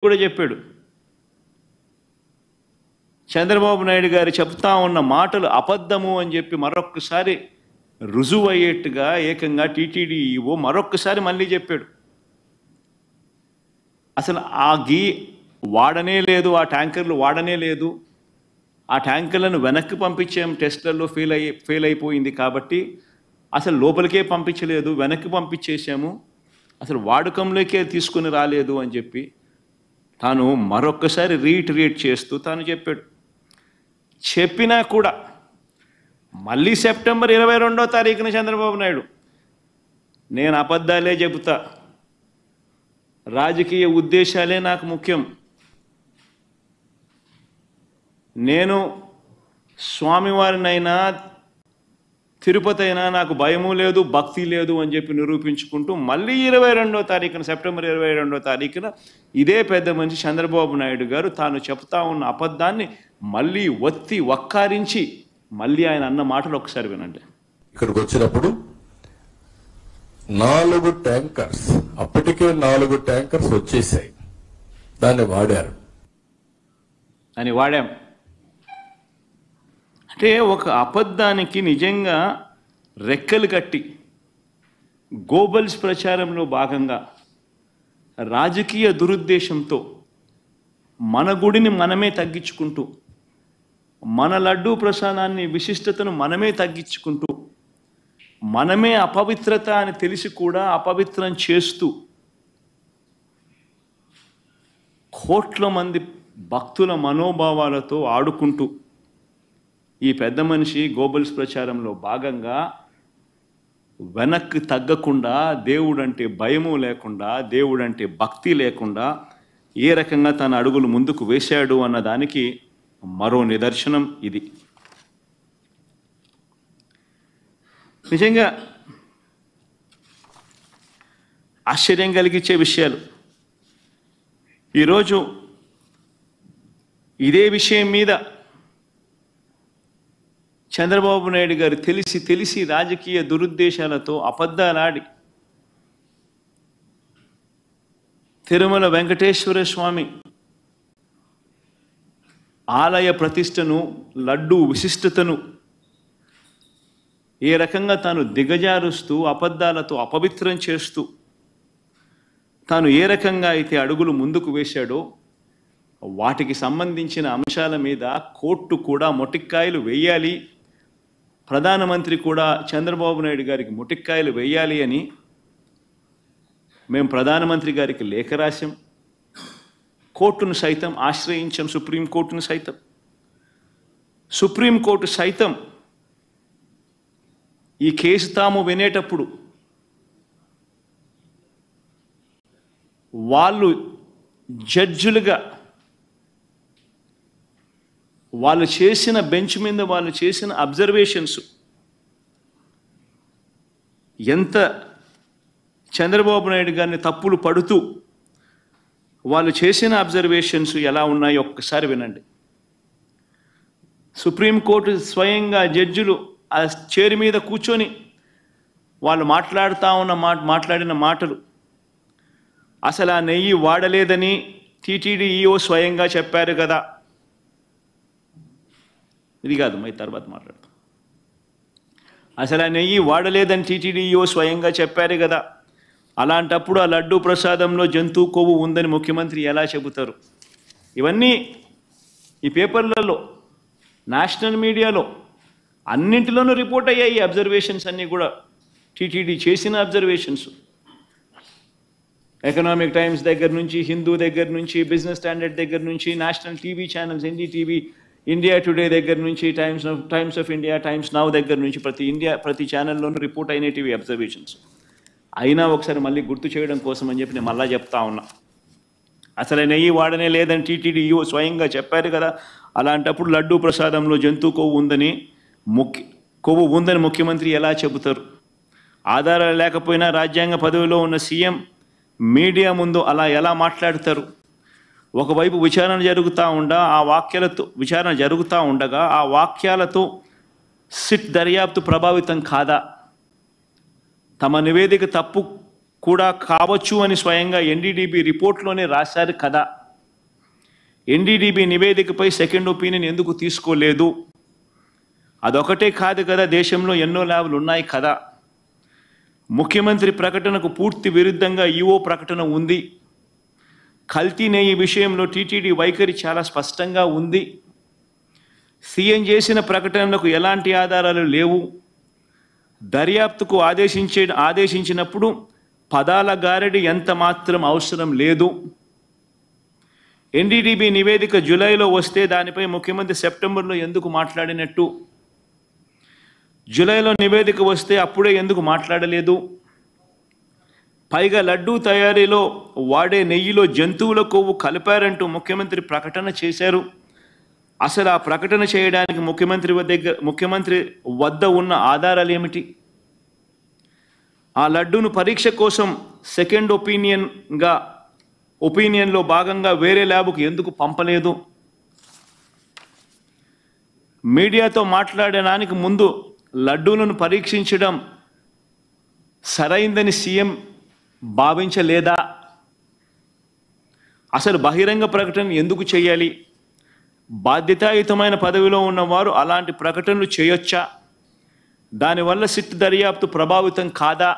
కూడా చెప్పాడు. చంద్రబాబు నాయుడు గారు చెప్తా ఉన్న మాటలు అబద్ధము అని చెప్పి మరొక్కసారి రుజువు అయ్యేట్టుగా ఏకంగా టీటీడీ ఈవో మరొక్కసారి మళ్ళీ చెప్పాడు. అసలు ఆ గీ వాడనే లేదు, ఆ ట్యాంకర్లు వాడనే లేదు, ఆ ట్యాంకర్లను వెనక్కి పంపించాం, టెస్ట్లలో ఫెయిల్ అయిపోయింది కాబట్టి అసలు లోపలికే పంపించలేదు, వెనక్కి పంపించేసాము, అసలు వాడకంలోకే తీసుకుని రాలేదు అని చెప్పి తాను మరొక్కసారి రీఇటరేట్ చేస్తూ తాను చెప్పాడు. చెప్పినా కూడా మళ్ళీ సెప్టెంబర్ 22వ తారీఖున చంద్రబాబు నాయుడు నేను అబద్ధాలే చెబుతా, రాజకీయ ఉద్దేశాలే నాకు ముఖ్యం, నేను స్వామివారినైనా తిరుపతి అయినా నాకు భయము లేదు, భక్తి లేదు అని చెప్పి నిరూపించుకుంటూ మళ్ళీ 22వ తారీఖున సెప్టెంబర్ 22వ తారీఖున ఇదే పెద్ద మనిషి చంద్రబాబు నాయుడు గారు తాను చెప్తా ఉన్న అబద్ధాన్ని మళ్ళీ ఒత్తి వక్కారించి మళ్ళీ ఆయన అన్న మాటలు ఒకసారి వినండి. ఇక్కడికి వచ్చినప్పుడు 4 ట్యాంకర్స్, అప్పటికే 4 ట్యాంకర్స్ వచ్చేసాయి, దాన్ని వాడారు అని వాడాం. అంటే ఒక అబద్ధానికి నిజంగా రెక్కలు కట్టి గోబల్స్ ప్రచారంలో భాగంగా రాజకీయ దురుద్దేశంతో మన గుడిని మనమే తగ్గించుకుంటూ, మన లడ్డూ ప్రసాదాన్ని విశిష్టతను మనమే తగ్గించుకుంటూ, మనమే అపవిత్రత అని తెలిసి కూడా అపవిత్రం చేస్తూ కోట్ల మంది భక్తుల మనోభావాలతో ఆడుకుంటూ ఈ పెద్ద మనిషి గోబల్స్ ప్రచారంలో భాగంగా వెనక్కి తగ్గకుండా, దేవుడంటే భయము లేకుండా, దేవుడంటే భక్తి లేకుండా ఏ రకంగా తన అడుగులు ముందుకు వేశాడు అన్నదానికి మరో నిదర్శనం ఇది. నిజంగా ఆశ్చర్యం కలిగించే విషయాలు. ఈరోజు ఇదే విషయం మీద చంద్రబాబు నాయుడు గారు తెలిసి రాజకీయ దురుద్దేశాలతో అబద్ధాలాడి తిరుమల వెంకటేశ్వర స్వామి ఆలయ ప్రతిష్టను, లడ్డూ విశిష్టతను ఏ రకంగా తాను దిగజారుస్తూ అబద్ధాలతో అపవిత్రం చేస్తూ తాను ఏ రకంగా అయితే అడుగులు ముందుకు వేశాడో వాటికి సంబంధించిన అంశాల మీద కోర్టు కూడా మొటిక్కాయలు వేయాలి, ప్రధానమంత్రి కూడా చంద్రబాబు నాయుడు గారికి మొటిక్కాయలు వేయాలి అని మేము ప్రధానమంత్రి గారికి లేఖ రాశాం. కోర్టును సైతం ఆశ్రయించాం, సుప్రీంకోర్టును సైతం. సుప్రీంకోర్టు సైతం ఈ కేసు తాము వినేటప్పుడు వాళ్ళు జడ్జులుగా వాళ్ళు చేసిన బెంచ్ మీద వాళ్ళు చేసిన అబ్జర్వేషన్స్ ఎంత చంద్రబాబు నాయుడు గారిని తప్పులు పడుతూ వాళ్ళు చేసిన అబ్జర్వేషన్స్ ఎలా ఉన్నాయో ఒక్కసారి వినండి. సుప్రీంకోర్టు స్వయంగా జడ్జిలు ఆ చైర్ మీద కూర్చొని వాళ్ళు మాట్లాడిన మాటలు, అసలు ఆ నెయ్యి వాడలేదని టీటీడీ ఈఓ స్వయంగా చెప్పారు కదా, ఇది కాదు మరి తర్వాత మాట్లాడతాం. అసలు ఆ నెయ్యి వాడలేదని టీటీడీ ఈఓ స్వయంగా చెప్పారు కదా, అలాంటప్పుడు ఆ లడ్డూ ప్రసాదంలో జంతువు కొవ్వు ఉందని ముఖ్యమంత్రి ఎలా చెబుతారు? ఇవన్నీ ఈ పేపర్లలో, నేషనల్ మీడియాలో అన్నింటిలోనూ రిపోర్ట్ అయ్యాయి. ఈ అబ్జర్వేషన్స్ అన్నీ కూడా టీటీడీ చేసిన అబ్జర్వేషన్స్. ఎకనామిక్ టైమ్స్ దగ్గర నుంచి, హిందూ దగ్గర నుంచి, బిజినెస్ స్టాండర్డ్ దగ్గర నుంచి, national TV channels NDTV, India today దగ్గర నుంచి, times of India, times now దగ్గర నుంచి ప్రతి ఛానల్లోనూ రిపోర్ట్ అయినవి అబ్జర్వేషన్స్. అయినా ఒకసారి మళ్ళీ గుర్తు చేయడం కోసం అని చెప్పి నేను మళ్ళా చెప్తా ఉన్నా. అసలు నెయ్యి వాడనే లేదని టీటీడీ ఈఓ స్వయంగా చెప్పారు కదా, అలాంటప్పుడు లడ్డూ ప్రసాదంలో జంతువు కొవ్వు ఉందని ముఖ్యమంత్రి ఎలా చెబుతారు? ఆధారాలు లేకపోయినా రాజ్యాంగ పదవిలో ఉన్న సీఎం మీడియా ముందు అలా ఎలా మాట్లాడతారు? ఒకవైపు విచారణ జరుగుతూ ఉండగా ఆ వాక్యాలతో సిట్ దర్యాప్తు ప్రభావితం కాదా? తమ నివేదిక తప్పు కూడా కావచ్చు అని స్వయంగా ఎన్డీడీబీ రిపోర్ట్లోనే రాశారు కదా. ఎన్డీడీబీ నివేదికపై సెకండ్ ఒపీనియన్ ఎందుకు తీసుకోలేదు? అదొకటే కాదు కదా, దేశంలో ఎన్నో ల్యాబ్లు ఉన్నాయి కదా. ముఖ్యమంత్రి ప్రకటనకు పూర్తి విరుద్ధంగా ఈఓ ప్రకటన ఉంది. కల్తీ నెయ్యి విషయంలో టీటీడీ వైఖరి చాలా స్పష్టంగా ఉంది. సీఎం చేసిన ప్రకటనలకు ఎలాంటి ఆధారాలు లేవు. దర్యాప్తుకు ఆదేశించినప్పుడు పదాల గారడి ఎంత మాత్రం అవసరం లేదు. ఎన్డీడీబీ నివేదిక జూలైలో వస్తే దానిపై ముఖ్యమంత్రి సెప్టెంబర్లో ఎందుకు మాట్లాడినట్టు? జూలైలో నివేదిక వస్తే అప్పుడే ఎందుకు మాట్లాడలేదు? పైగా లడ్డూ తయారీలో వాడే నెయ్యిలో జంతువుల కొవ్వు కలిపారంటూ ముఖ్యమంత్రి ప్రకటన చేశారు. అసలు ఆ ప్రకటన చేయడానికి ముఖ్యమంత్రి వద్ద ఉన్న ఆధారాలు ఏమిటి? ఆ లడ్డూను పరీక్ష కోసం సెకండ్ ఒపీనియన్లో భాగంగా వేరే ల్యాబ్కు ఎందుకు పంపలేదు? మీడియాతో మాట్లాడడానికి ముందు లడ్డూలను పరీక్షించడం సరైందని సీఎం భావించలేదా? అసలు బహిరంగ ప్రకటన ఎందుకు చేయాలి? బాధ్యతాయుతమైన పదవిలో ఉన్నవారు అలాంటి ప్రకటనలు చేయొచ్చా? దానివల్ల సిట్ దర్యాప్తు ప్రభావితం కాదా?